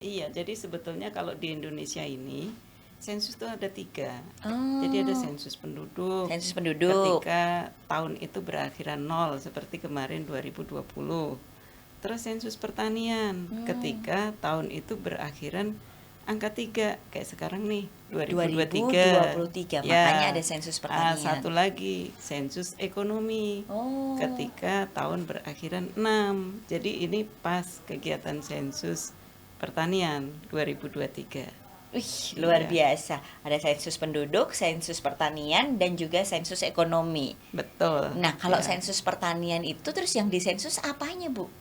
Iya, jadi sebetulnya kalau di Indonesia ini sensus itu ada 3. Jadi ada Oh, sensus penduduk sensus penduduk. ketika tahun itu berakhiran 0 seperti kemarin 2020. Terus sensus pertanian Hmm, ketika tahun itu berakhiran angka 3 kayak sekarang nih 2023. 2023, Ya, makanya ada sensus pertanian. satu lagi sensus ekonomi Oh, ketika tahun berakhiran 6. Jadi ini pas kegiatan sensus pertanian 2023. wih, luar Iya, biasa. Ada sensus penduduk, sensus pertanian, dan juga sensus ekonomi. betul. Nah, kalau Ya. sensus pertanian itu terus yang disensus apanya, Bu?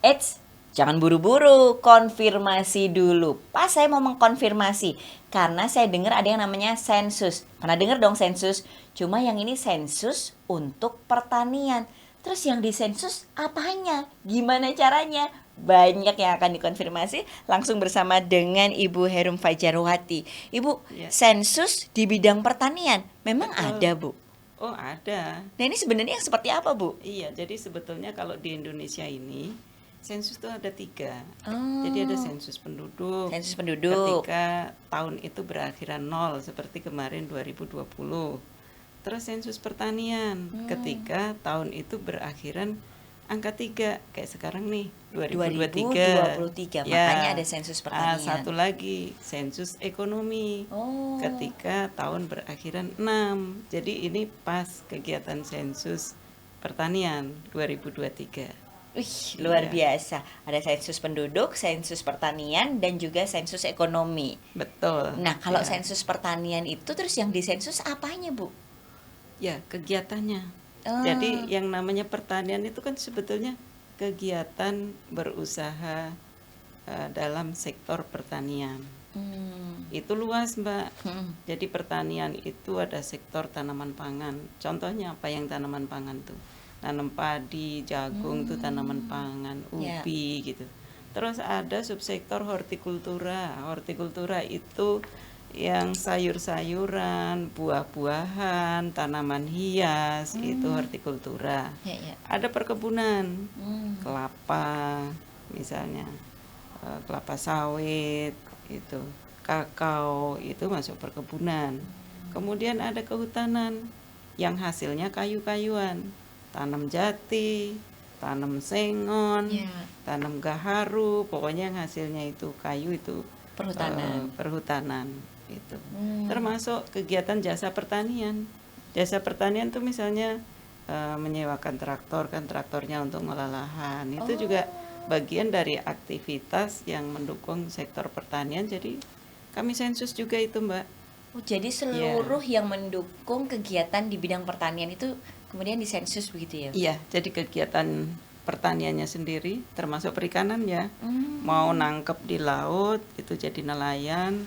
Eits, jangan buru-buru, konfirmasi dulu. Pas saya mau mengkonfirmasi, karena saya dengar ada yang namanya sensus. Pernah dengar dong sensus? Cuma yang ini sensus untuk pertanian. Terus yang disensus apanya? Gimana caranya? Banyak yang akan dikonfirmasi langsung bersama dengan Ibu Herum Fajarwati. Ibu, Ya, sensus di bidang pertanian memang betul. ada, Bu. Oh, ada. Nah, ini sebenarnya yang seperti apa, Bu? Iya, jadi sebetulnya kalau di Indonesia ini sensus itu ada 3. Jadi ada Oh, sensus penduduk sensus penduduk. ketika tahun itu berakhiran 0 seperti kemarin 2020. Terus sensus pertanian Hmm. ketika tahun itu berakhiran angka 3 kayak sekarang nih 2023. 2023, Ya, makanya ada sensus pertanian. satu lagi sensus ekonomi Oh, ketika tahun berakhiran 6. Jadi ini pas kegiatan sensus pertanian 2023. wih, luar Iya, biasa. Ada sensus penduduk, sensus pertanian, dan juga sensus ekonomi. betul. Nah, kalau Ya, sensus pertanian itu terus yang disensus apanya, Bu? ya kegiatannya. Jadi Eh, yang namanya pertanian itu kan sebetulnya kegiatan berusaha dalam sektor pertanian. hmm, Itu luas, Mbak. hmm, Jadi pertanian itu ada sektor tanaman pangan. Contohnya apa yang tanaman pangan tuh? Nanam padi, jagung tuh tanaman hmm, pangan, ya, ubi gitu. Terus ada subsektor hortikultura. Hortikultura itu yang sayur-sayuran, buah-buahan, tanaman hias, itu hmm, hortikultura. ya, ya, Ada perkebunan, hmm, kelapa misalnya, kelapa sawit itu, kakao itu masuk perkebunan. Kemudian ada kehutanan yang hasilnya kayu-kayuan, tanam jati, tanam sengon, ya, tanam gaharu, pokoknya yang hasilnya itu kayu itu perhutanan. perhutanan itu. Hmm, Termasuk kegiatan jasa pertanian. Jasa pertanian tuh misalnya menyewakan traktor, kan traktornya untuk ngolah lahan. Itu juga oh, bagian dari aktivitas yang mendukung sektor pertanian. Jadi kami sensus juga itu, Mbak. oh, jadi Iya. seluruh yang mendukung kegiatan di bidang pertanian itu kemudian disensus begitu ya? Iya, jadi kegiatan pertaniannya sendiri termasuk perikanan ya. Mau Hmm, nangkep di laut itu jadi nelayan,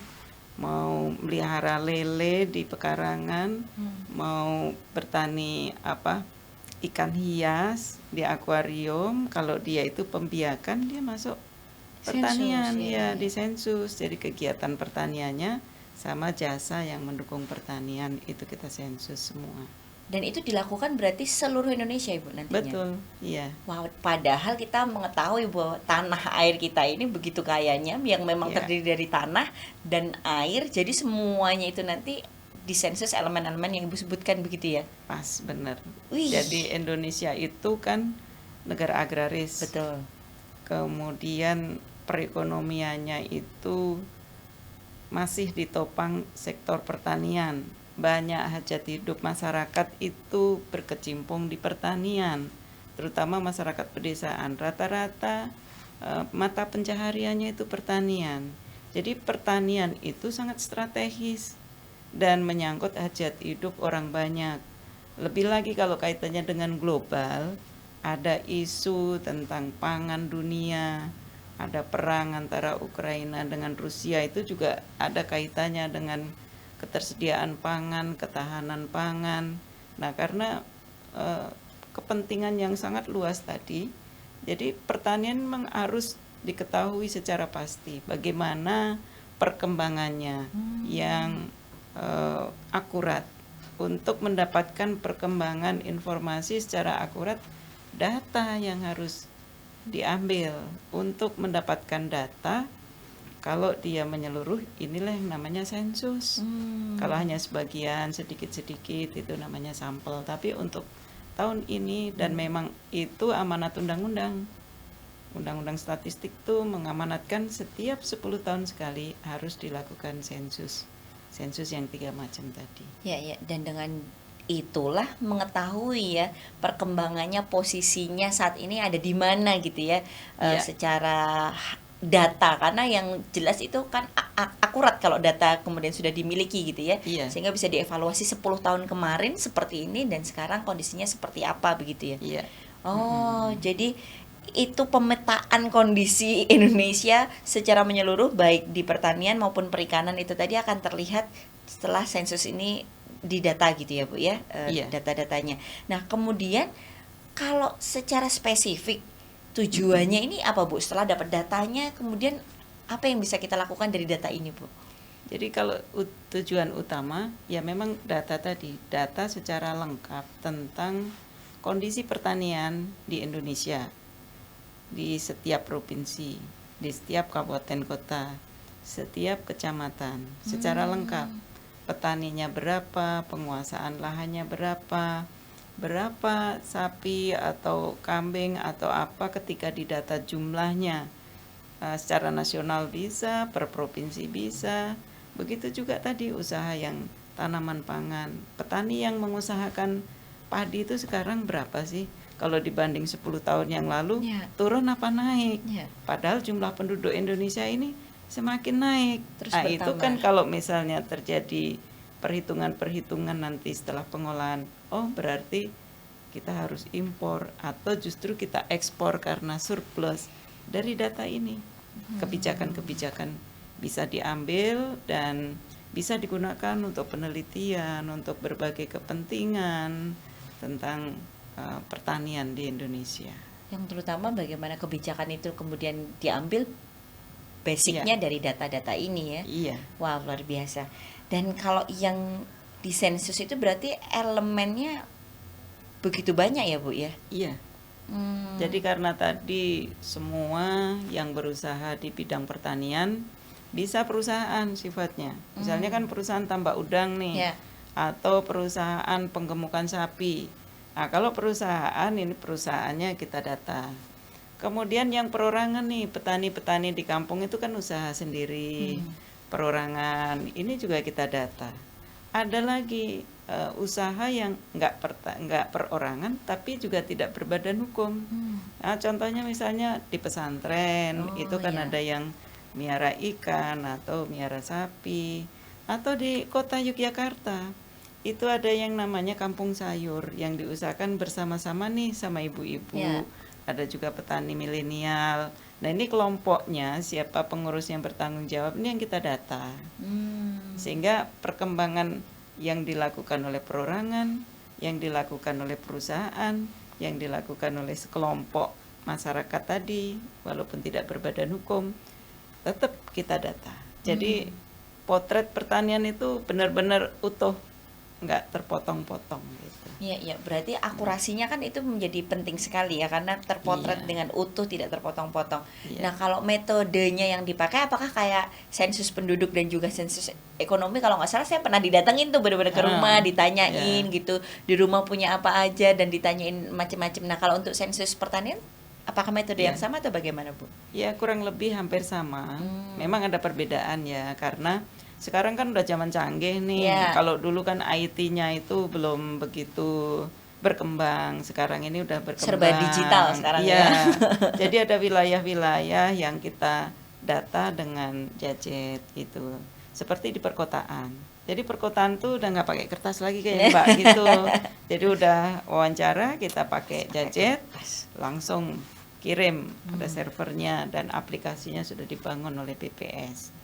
mau melihara lele di pekarangan, hmm. mau bertani apa ikan hias di akuarium, kalau dia itu pembiakan dia masuk pertanian Sensus, ya, ya ya. di sensus. Jadi kegiatan pertaniannya sama jasa yang mendukung pertanian itu kita sensus semua. Dan itu dilakukan berarti seluruh Indonesia, Ibu, nantinya. Betul, iya. Wow, padahal kita mengetahui bahwa tanah air kita ini begitu kayanya yang memang Ya, terdiri dari tanah dan air, jadi semuanya itu nanti disensus elemen-elemen yang Ibu sebutkan begitu ya. pas bener. Jadi Wih, Indonesia itu kan negara agraris. betul. Kemudian perekonomiannya itu masih ditopang sektor pertanian. Banyak hajat hidup masyarakat itu berkecimpung di pertanian, terutama masyarakat pedesaan. Rata-rata mata pencahariannya itu pertanian. Jadi pertanian itu sangat strategis dan menyangkut hajat hidup orang banyak. Lebih lagi kalau kaitannya dengan global, ada isu tentang pangan dunia, ada perang antara Ukraina dengan Rusia, itu juga ada kaitannya dengan ketersediaan pangan, ketahanan pangan. Nah, karena eh, kepentingan yang sangat luas tadi, jadi pertanian memang harus diketahui secara pasti bagaimana perkembangannya yang akurat. Untuk mendapatkan perkembangan informasi secara akurat, data yang harus diambil. Untuk mendapatkan data, kalau dia menyeluruh, inilah yang namanya sensus. Kalau hanya sebagian, sedikit-sedikit, itu namanya sampel. Tapi untuk tahun ini, dan memang itu amanat undang-undang. Undang-undang statistik itu mengamanatkan setiap 10 tahun sekali harus dilakukan sensus. Sensus yang 3 macam tadi. Ya, dan dengan itulah mengetahui ya perkembangannya, posisinya saat ini ada di mana gitu ya, secara data, karena yang jelas itu kan akurat kalau data kemudian sudah dimiliki gitu ya, sehingga bisa dievaluasi 10 tahun kemarin seperti ini dan sekarang kondisinya seperti apa begitu ya. Jadi itu pemetaan kondisi Indonesia secara menyeluruh baik di pertanian maupun perikanan itu tadi akan terlihat setelah sensus ini didata gitu ya Bu ya, data-datanya. Nah kemudian kalau secara spesifik tujuannya ini apa Bu? Setelah dapat datanya kemudian apa yang bisa kita lakukan dari data ini Bu? Jadi kalau tujuan utama ya memang data tadi, data secara lengkap tentang kondisi pertanian di Indonesia, di setiap provinsi, di setiap kabupaten kota, setiap kecamatan, secara lengkap. Petaninya berapa, penguasaan lahannya berapa, berapa sapi atau kambing atau apa ketika didata jumlahnya. Secara nasional bisa, per provinsi bisa. Begitu juga tadi usaha yang tanaman pangan. Petani yang mengusahakan padi itu sekarang berapa sih? Kalau dibanding 10 tahun yang lalu, turun apa naik? Padahal jumlah penduduk Indonesia ini semakin naik. Terus nah bertambah. itu kan kalau misalnya terjadi perhitungan-perhitungan nanti setelah pengolahan, oh berarti kita harus impor atau justru kita ekspor karena surplus. Dari data ini kebijakan-kebijakan bisa diambil dan bisa digunakan untuk penelitian, untuk berbagai kepentingan tentang pertanian di Indonesia. Yang terutama bagaimana kebijakan itu kemudian diambil basicnya dari data-data ini ya. Wah luar biasa. Dan kalau yang di sensus itu berarti elemennya begitu banyak ya Bu ya? Iya. Jadi karena tadi semua yang berusaha di bidang pertanian bisa perusahaan sifatnya. Misalnya kan perusahaan tambak udang nih, atau perusahaan penggemukan sapi. Nah kalau perusahaan ini perusahaannya kita data. Kemudian yang perorangan nih, petani-petani di kampung itu kan usaha sendiri, perorangan, ini juga kita data. Ada lagi usaha yang nggak perorangan tapi juga tidak berbadan hukum. Nah, contohnya misalnya di pesantren itu kan ada yang miara ikan atau miara sapi, atau di kota Yogyakarta itu ada yang namanya kampung sayur yang diusahakan bersama-sama nih sama ibu-ibu. Ada juga petani milenial. Nah ini kelompoknya, siapa pengurus yang bertanggung jawab, ini yang kita data. Sehingga perkembangan yang dilakukan oleh perorangan, yang dilakukan oleh perusahaan, yang dilakukan oleh sekelompok masyarakat tadi, walaupun tidak berbadan hukum, tetap kita data. Jadi potret pertanian itu benar-benar utuh, nggak terpotong-potong gitu. Iya, berarti akurasinya kan itu menjadi penting sekali ya, karena terpotret dengan utuh, tidak terpotong-potong. Nah kalau metodenya yang dipakai apakah kayak sensus penduduk dan juga sensus ekonomi? Kalau nggak salah saya pernah didatengin tuh benar-benar ke rumah, ditanyain gitu, di rumah punya apa aja dan ditanyain macam-macam. Nah kalau untuk sensus pertanian apakah metode yang sama atau bagaimana Bu? Ya kurang lebih hampir sama. Memang ada perbedaan ya, karena sekarang kan udah zaman canggih nih. Kalau dulu kan IT-nya itu belum begitu berkembang. Sekarang ini udah berkembang. Serba digital sekarang ya. Jadi ada wilayah-wilayah yang kita data dengan gadget itu. Seperti di perkotaan. Jadi perkotaan tuh udah nggak pakai kertas lagi kayak Mbak gitu. Jadi udah wawancara kita pakai gadget, langsung kirim, ada servernya dan aplikasinya sudah dibangun oleh BPS.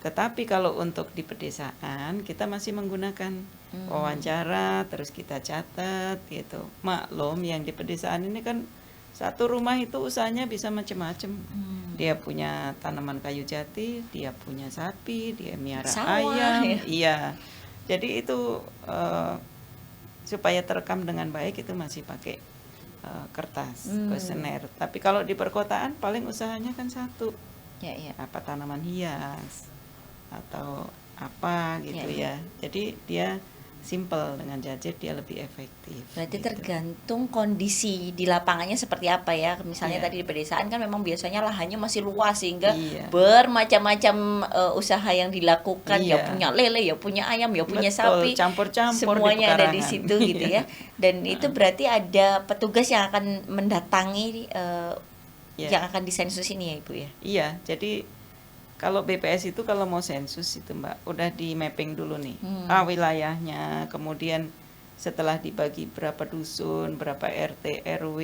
Tetapi kalau untuk di pedesaan kita masih menggunakan wawancara, terus kita catat gitu. Maklum yang di pedesaan ini kan Satu rumah itu usahanya bisa macam-macam. Dia punya tanaman kayu jati, dia punya sapi, dia miara Sawah, ayam, ya. iya. Jadi itu supaya terekam dengan baik itu masih pakai kertas kuesioner. Tapi kalau di perkotaan paling usahanya kan satu, Ya, ya. apa tanaman hias atau apa gitu Ya, ya. Jadi dia simple, dengan gadget dia lebih efektif. Berarti gitu. tergantung kondisi di lapangannya seperti apa ya. Misalnya Iya. tadi di pedesaan kan memang biasanya lahannya masih luas sehingga Iya. bermacam-macam usaha yang dilakukan. Ya Iya. punya lele, ya punya ayam, ya punya Betul, sapi. campur-campur di Semuanya ada di pekarangan. situ gitu ya. Dan itu berarti ada petugas yang akan mendatangi Iya. yang akan disensus ini ya Ibu ya. Iya, jadi kalau BPS itu kalau mau sensus itu Mbak, udah di mapping dulu nih. Wilayahnya, kemudian setelah dibagi berapa dusun, berapa RT, RW.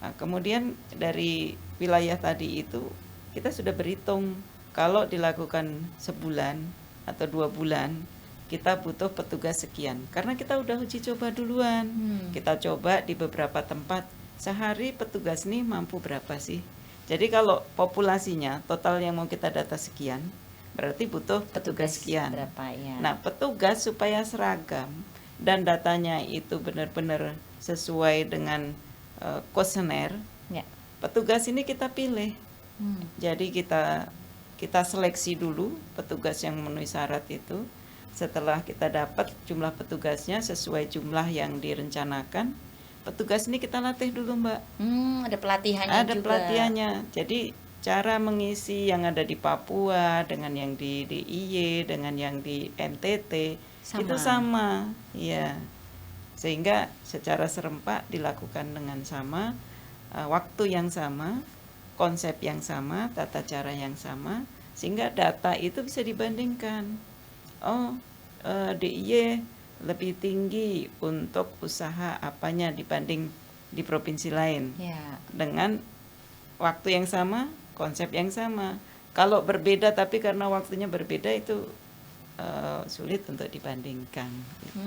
Nah, kemudian dari wilayah tadi itu kita sudah berhitung kalau dilakukan sebulan atau 2 bulan kita butuh petugas sekian. Karena kita udah uji coba duluan. Kita coba di beberapa tempat sehari petugas nih mampu berapa sih? Jadi kalau populasinya total yang mau kita data sekian, berarti butuh petugas sekian. Berapa ya? Nah, petugas supaya seragam dan datanya itu benar-benar sesuai dengan kuesioner, Ya. petugas ini kita pilih. Jadi kita seleksi dulu petugas yang memenuhi syarat itu. Setelah kita dapat jumlah petugasnya sesuai jumlah yang direncanakan, petugas ini kita latih dulu Mbak. Ada pelatihannya Ada juga. pelatihannya. Jadi cara mengisi yang ada di Papua dengan yang di DIY dengan yang di NTT itu sama, ya. Sehingga secara serempak dilakukan dengan sama, waktu yang sama, konsep yang sama, tata cara yang sama, sehingga data itu bisa dibandingkan. DIY lebih tinggi untuk usaha apanya dibanding di provinsi lain. Ya. Dengan waktu yang sama, konsep yang sama. Kalau berbeda tapi karena waktunya berbeda itu sulit untuk dibandingkan. Gitu.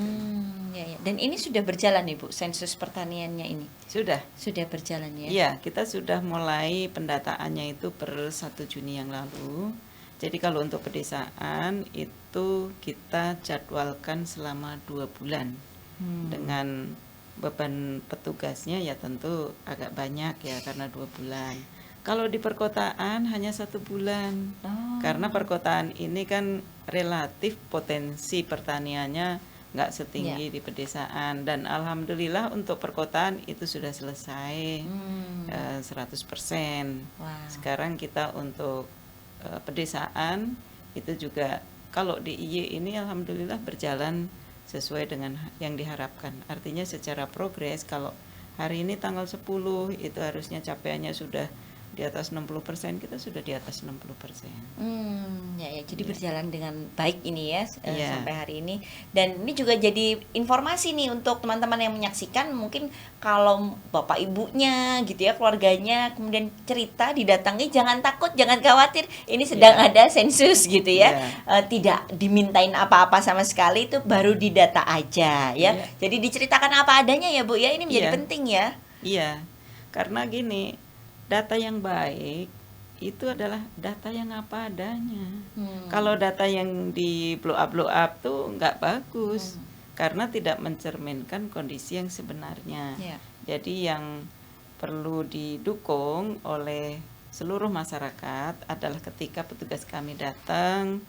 Ya. Dan ini sudah berjalan Ibu, sensus pertaniannya ini? Sudah berjalan ya? Iya, kita sudah mulai pendataannya itu per 1 Juni yang lalu. Jadi kalau untuk pedesaan itu kita jadwalkan selama 2 bulan. Dengan beban petugasnya ya tentu agak banyak ya karena 2 bulan. Kalau di perkotaan hanya 1 bulan. Karena perkotaan ini kan relatif potensi pertaniannya nggak setinggi di pedesaan, dan alhamdulillah untuk perkotaan itu sudah selesai 100%. Sekarang kita untuk pedesaan itu juga kalau di DIY ini alhamdulillah berjalan sesuai dengan yang diharapkan. Artinya secara progres kalau hari ini tanggal 10 itu harusnya capaiannya sudah di atas 60%, kita sudah di atas 60%. Jadi berjalan dengan baik ini ya sampai hari ini. Dan ini juga jadi informasi nih untuk teman-teman yang menyaksikan, mungkin kalau bapak ibunya gitu ya, keluarganya kemudian cerita didatangi, jangan takut, jangan khawatir, ini sedang ada sensus gitu ya. Tidak dimintain apa-apa sama sekali, itu baru didata aja ya. Jadi diceritakan apa adanya ya Bu ya, ini menjadi penting ya. Iya, karena gini, data yang baik itu adalah data yang apa adanya. Kalau data yang di blow up tuh nggak bagus, karena tidak mencerminkan kondisi yang sebenarnya. Jadi yang perlu didukung oleh seluruh masyarakat adalah ketika petugas kami datang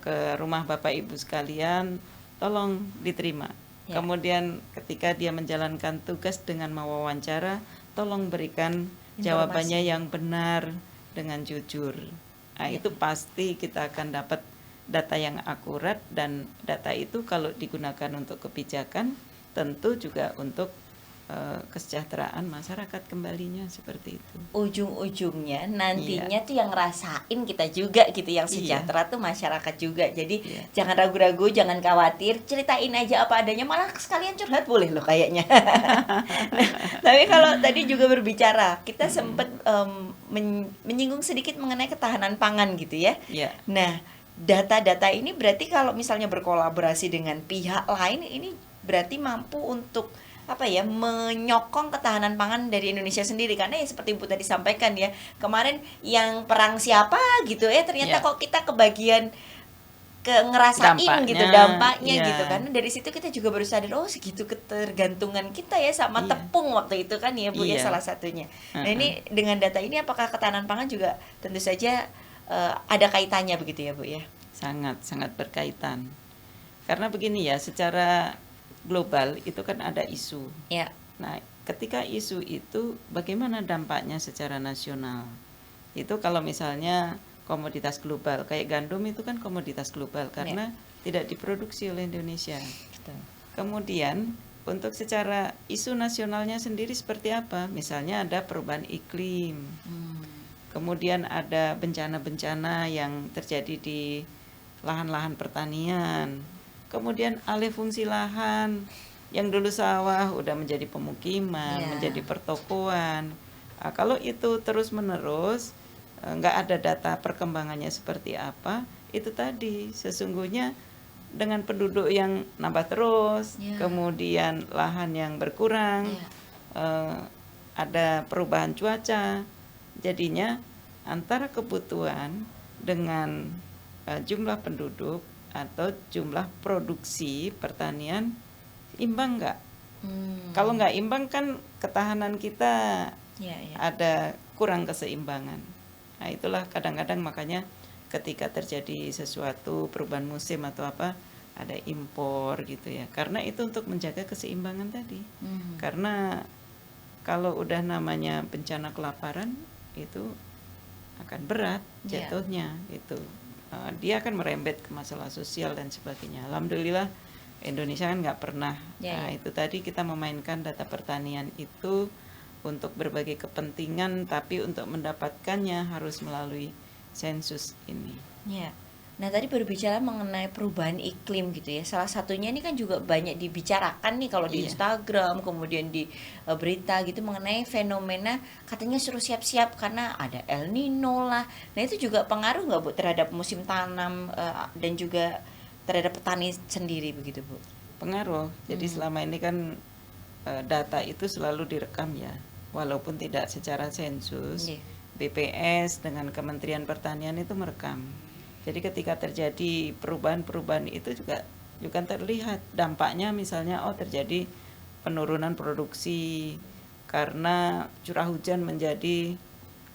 ke rumah Bapak Ibu sekalian, tolong diterima. Kemudian ketika dia menjalankan tugas dengan mewawancara, tolong berikan jawabannya yang benar dengan jujur. Nah, itu pasti kita akan dapat data yang akurat, dan data itu kalau digunakan untuk kebijakan tentu juga untuk kesejahteraan masyarakat kembalinya seperti itu. Ujung-ujungnya nantinya tuh yang ngerasain kita juga gitu, yang sejahtera tuh masyarakat juga. Jadi jangan ragu-ragu, jangan khawatir, ceritain aja apa adanya, malah sekalian curhat boleh loh kayaknya. Tapi kalau tadi juga berbicara, kita sempat menyinggung sedikit mengenai ketahanan pangan gitu ya. Nah, data-data ini berarti kalau misalnya berkolaborasi dengan pihak lain, ini berarti mampu untuk menyokong ketahanan pangan dari Indonesia sendiri, karena ya seperti Bu tadi sampaikan ya, kemarin yang perang siapa gitu ternyata Ya. kok kita kebagian ngerasain gitu dampaknya ya. gitu, karena dari situ kita juga baru sadar segitu ketergantungan kita ya sama Iya. tepung waktu itu kan ya Bu ya, Iya. salah satunya. Nah ini dengan data ini apakah ketahanan pangan juga tentu saja ada kaitannya begitu ya Bu ya? Sangat berkaitan. Karena begini ya, secara global itu kan ada isu. Ya. Nah, ketika isu itu bagaimana dampaknya secara nasional? Itu kalau misalnya komoditas global, kayak gandum itu kan komoditas global karena tidak diproduksi oleh Indonesia. Betul. Kemudian untuk secara isu nasionalnya sendiri seperti apa? Misalnya ada perubahan iklim. Kemudian ada bencana-bencana yang terjadi di lahan-lahan pertanian. Kemudian alih fungsi lahan, yang dulu sawah udah menjadi pemukiman, menjadi pertokoan. Nah, kalau itu terus-menerus nggak ada data perkembangannya seperti apa, itu tadi sesungguhnya dengan penduduk yang nambah terus, kemudian lahan yang berkurang, ada perubahan cuaca, jadinya antara kebutuhan dengan jumlah penduduk atau jumlah produksi pertanian imbang nggak? Kalau nggak imbang kan ketahanan kita ada kurang keseimbangan. Nah itulah kadang-kadang makanya ketika terjadi sesuatu perubahan musim atau apa ada impor gitu ya. Karena itu untuk menjaga keseimbangan tadi. Karena kalau udah namanya bencana kelaparan itu akan berat jatuhnya itu. Dia akan merembet ke masalah sosial dan sebagainya. Alhamdulillah Indonesia kan nggak pernah. Nah, itu tadi kita memainkan data pertanian itu untuk berbagai kepentingan, tapi untuk mendapatkannya harus melalui sensus ini. Ya. Nah tadi berbicara mengenai perubahan iklim gitu ya. Salah satunya ini kan juga banyak dibicarakan nih kalau di Instagram, kemudian di berita gitu mengenai fenomena katanya suruh siap-siap karena ada El Nino lah. Nah itu juga pengaruh nggak Bu terhadap musim tanam dan juga terhadap petani sendiri begitu Bu? Pengaruh. Jadi selama ini kan data itu selalu direkam ya, walaupun tidak secara sensus. BPS dengan Kementerian Pertanian itu merekam. Jadi ketika terjadi perubahan-perubahan itu juga terlihat dampaknya, misalnya terjadi penurunan produksi karena curah hujan menjadi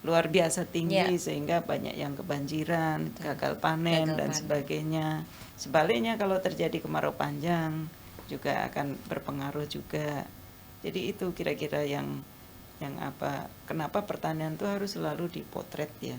luar biasa tinggi sehingga banyak yang kebanjiran, gagal panen dan sebagainya. Sebaliknya kalau terjadi kemarau panjang juga akan berpengaruh juga. Jadi itu kira-kira yang kenapa pertanian itu harus selalu dipotret ya.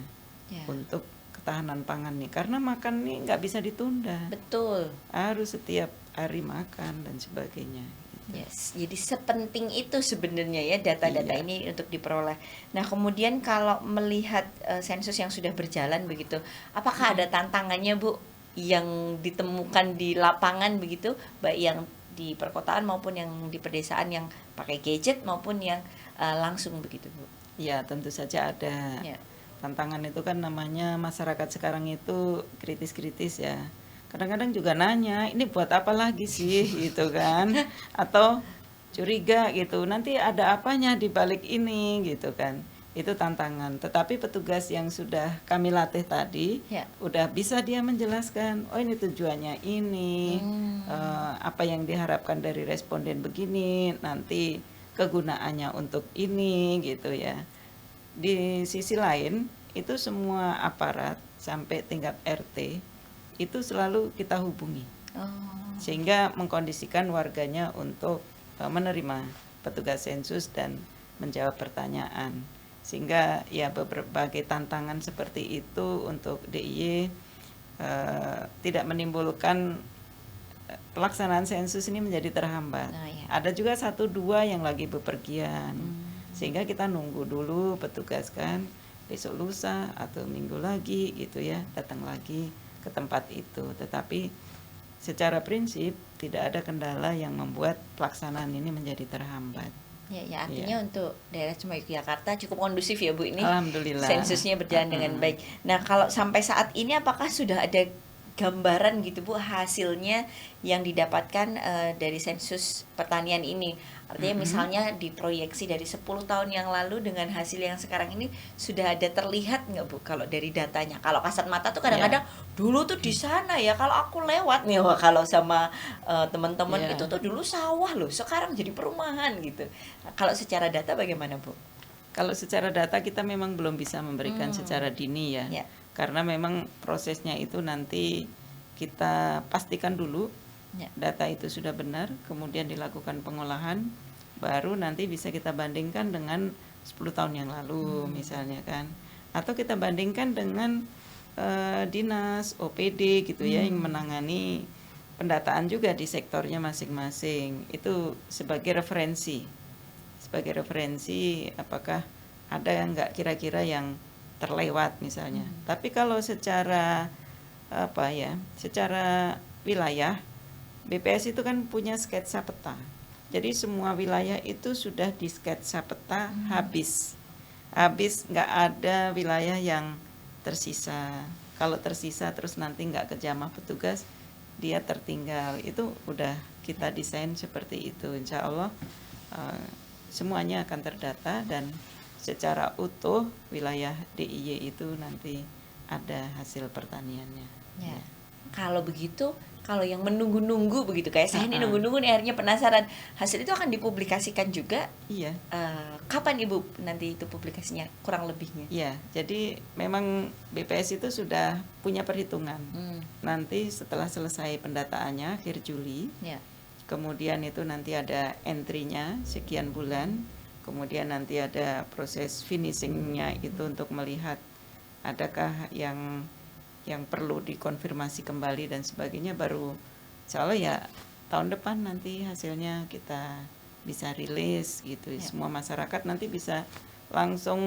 Untuk ketahanan pangan nih, karena makan nih nggak bisa ditunda. Betul. Harus setiap hari makan dan sebagainya. Yes, jadi sepenting itu sebenarnya ya data-data ini untuk diperoleh. Nah kemudian kalau melihat sensus yang sudah berjalan begitu, apakah ada tantangannya Bu yang ditemukan di lapangan begitu, baik yang di perkotaan maupun yang di pedesaan yang pakai gadget maupun yang langsung begitu Bu? Ya tentu saja ada. Tantangan itu kan namanya masyarakat sekarang itu kritis-kritis ya. Kadang-kadang juga nanya, ini buat apa lagi sih gitu kan? Atau curiga gitu, nanti ada apanya di balik ini gitu kan. Itu tantangan. Tetapi petugas yang sudah kami latih tadi, udah bisa dia menjelaskan, oh ini tujuannya ini, apa yang diharapkan dari responden begini, nanti kegunaannya untuk ini gitu ya. Di sisi lain itu semua aparat sampai tingkat RT itu selalu kita hubungi sehingga mengkondisikan warganya untuk menerima petugas sensus dan menjawab pertanyaan, sehingga ya berbagai tantangan seperti itu untuk DIY tidak menimbulkan pelaksanaan sensus ini menjadi terhambat. Ada juga 1-2 yang lagi bepergian. Sehingga kita nunggu dulu petugas kan besok lusa atau minggu lagi gitu ya datang lagi ke tempat itu. Tetapi secara prinsip tidak ada kendala yang membuat pelaksanaan ini menjadi terhambat. Ya artinya untuk daerah cuma Yogyakarta cukup kondusif ya Bu ini. Alhamdulillah. Sensusnya berjalan dengan baik. Nah kalau sampai saat ini apakah sudah ada gambaran gitu Bu hasilnya yang didapatkan dari sensus pertanian ini. Artinya misalnya diproyeksi dari 10 tahun yang lalu dengan hasil yang sekarang ini sudah ada terlihat nggak Bu kalau dari datanya? Kalau kasat mata tuh kadang-kadang dulu tuh di sana ya, kalau aku lewat nih wah kalau sama teman-teman Ya. itu tuh dulu sawah loh, sekarang jadi perumahan gitu. Kalau secara data bagaimana Bu? Kalau secara data kita memang belum bisa memberikan secara dini ya. Ya. Karena memang prosesnya itu nanti kita pastikan dulu Ya. data itu sudah benar, kemudian dilakukan pengolahan, baru nanti bisa kita bandingkan dengan 10 tahun yang lalu misalnya kan. Atau kita bandingkan dengan dinas OPD gitu ya yang menangani pendataan juga di sektornya masing-masing. Itu sebagai referensi. Sebagai referensi apakah ada yang nggak kira-kira yang terlewat misalnya. Tapi kalau secara secara wilayah BPS itu kan punya sketsa peta. Jadi semua wilayah itu sudah di sketsa peta habis. Habis, nggak ada wilayah yang tersisa. Kalau tersisa terus nanti nggak kejamah petugas, dia tertinggal. Itu udah kita desain seperti itu. Insya Allah semuanya akan terdata dan secara utuh wilayah DIY itu nanti ada hasil pertaniannya. Ya. Kalau begitu, kalau yang menunggu-nunggu begitu kayak saya nih nunggu-nunggu nih akhirnya penasaran, hasil itu akan dipublikasikan juga. Iya. Kapan Ibu nanti itu publikasinya kurang lebihnya? Iya, jadi memang BPS itu sudah punya perhitungan. Nanti setelah selesai pendataannya akhir Juli, Ya. kemudian itu nanti ada entry-nya sekian bulan, kemudian nanti ada proses finishing-nya itu untuk melihat adakah yang perlu dikonfirmasi kembali dan sebagainya, baru insya Allah ya tahun depan nanti hasilnya kita bisa rilis gitu. Semua masyarakat nanti bisa langsung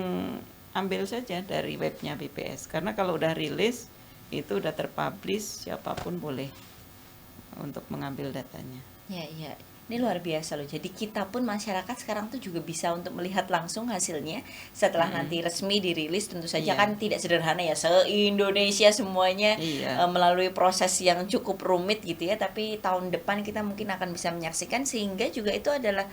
ambil saja dari webnya BPS, karena kalau udah rilis itu udah terpublish, siapapun boleh untuk mengambil datanya. Ya, ya. Ini luar biasa loh. Jadi kita pun masyarakat sekarang tuh juga bisa untuk melihat langsung hasilnya setelah nanti resmi dirilis. Tentu saja kan tidak sederhana ya, se-Indonesia semuanya melalui proses yang cukup rumit gitu ya. Tapi tahun depan kita mungkin akan bisa menyaksikan, sehingga juga itu adalah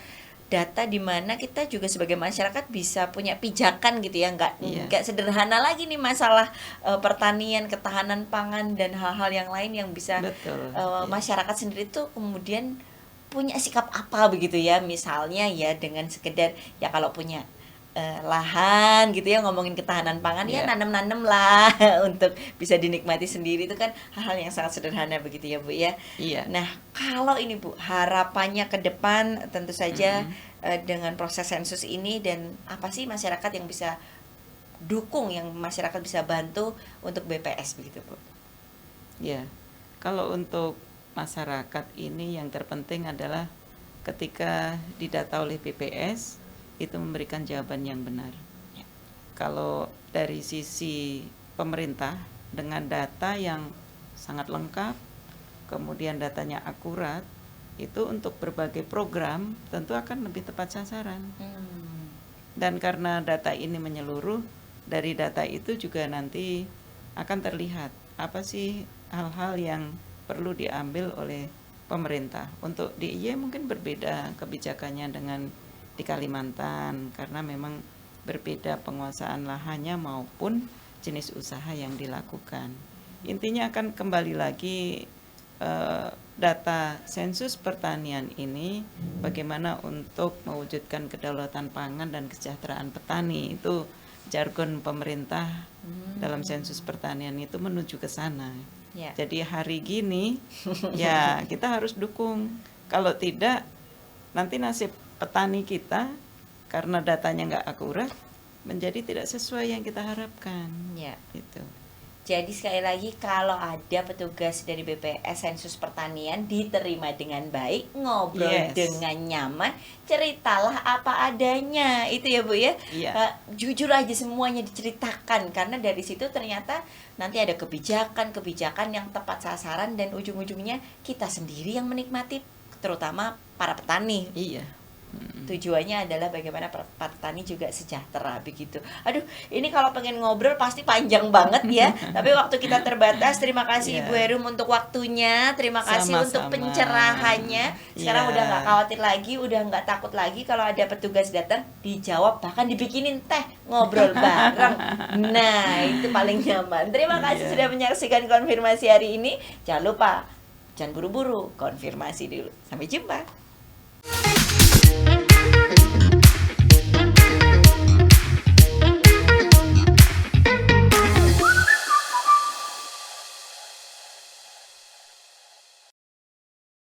data di mana kita juga sebagai masyarakat bisa punya pijakan gitu ya, nggak sederhana lagi nih masalah pertanian, ketahanan pangan dan hal-hal yang lain yang bisa masyarakat sendiri tuh kemudian punya sikap apa begitu ya, misalnya ya dengan sekedar ya kalau punya lahan gitu ya, ngomongin ketahanan pangan ya nanam-nanam lah untuk bisa dinikmati sendiri, itu kan hal-hal yang sangat sederhana begitu ya Bu ya. Nah kalau ini Bu, harapannya ke depan tentu saja dengan proses sensus ini, dan apa sih masyarakat yang bisa dukung, yang masyarakat bisa bantu untuk BPS begitu Bu? Ya, kalau untuk masyarakat ini yang terpenting adalah ketika didata oleh BPS itu memberikan jawaban yang benar. Kalau dari sisi pemerintah dengan data yang sangat lengkap, kemudian datanya akurat, itu untuk berbagai program tentu akan lebih tepat sasaran. Dan karena data ini menyeluruh, dari data itu juga nanti akan terlihat apa sih hal-hal yang perlu diambil oleh pemerintah. Untuk DIY mungkin berbeda kebijakannya dengan di Kalimantan, karena memang berbeda penguasaan lahannya maupun jenis usaha yang dilakukan. Intinya akan kembali lagi data sensus pertanian ini bagaimana untuk mewujudkan kedaulatan pangan dan kesejahteraan petani. Itu jargon pemerintah dalam sensus pertanian itu menuju ke sana. Jadi hari gini ya kita harus dukung. Kalau tidak nanti nasib petani kita karena datanya nggak akurat menjadi tidak sesuai yang kita harapkan. Gitu. Jadi sekali lagi, kalau ada petugas dari BPS sensus pertanian diterima dengan baik, ngobrol dengan nyaman, ceritalah apa adanya, itu ya Bu ya. Jujur aja semuanya diceritakan, karena dari situ ternyata nanti ada kebijakan yang tepat sasaran, dan ujung-ujungnya kita sendiri yang menikmati, terutama para petani. Tujuannya adalah bagaimana petani juga sejahtera begitu. Aduh, ini kalau pengen ngobrol pasti panjang banget ya. Tapi waktu kita terbatas. Terima kasih Iya. Ibu Herum untuk waktunya. Terima kasih untuk Sama-sama. pencerahannya. Sekarang Iya. udah nggak khawatir lagi, udah nggak takut lagi kalau ada petugas datang dijawab, bahkan dibikinin teh, ngobrol bareng. Nah, itu paling nyaman. Terima kasih Iya. sudah menyaksikan konfirmasi hari ini. Jangan lupa, jangan buru-buru, konfirmasi dulu. Sampai jumpa.